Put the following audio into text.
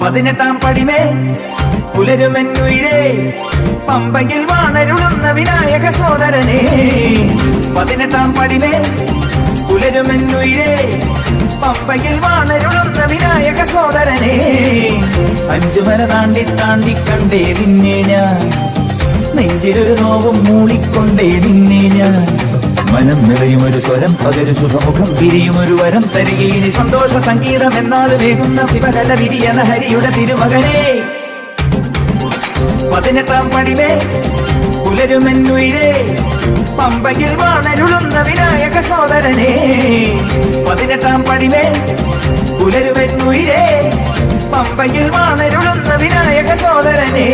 18-ാം പടിമേൽ പുലരുമെന്നുയിരേ പമ്പയിൽ വാണരുളുന്ന വിനായക സോദരനെ. 18-ാം പടിമേൽ പുലരുമെന്നുയിരേ പമ്പയിൽ വാണരുളുന്ന വിനായക സോദരനെ. 5 മല താണ്ടി താണ്ടി കണ്ടേ നിന്നെ ഞാൻ, നെഞ്ചിലൊരു നോവും മൂളിക്കൊണ്ടേ നിന്നെ ഞാൻ. മനം നിറയുമൊരു സ്വരം പകരു ശുഭമുഖം വിരിയുമൊരു വരം തരികയിനി സന്തോഷ സംഗീതം എന്നാൾ വേകുന്ന ശിവകല വിരിയണ ഹരിയുടെ തിരുമകനെ. 18-ാം പടിമേൽ പുലരുമെന്നുയിരേ പമ്പയിൽ വാണരുളുന്ന വിനായക സോദരനെ. 18-ാം പടിമേൽ പുലരുമെന്നുയിരേ പമ്പയിൽ വാണരുളുന്ന വിനായക സോദരനെ.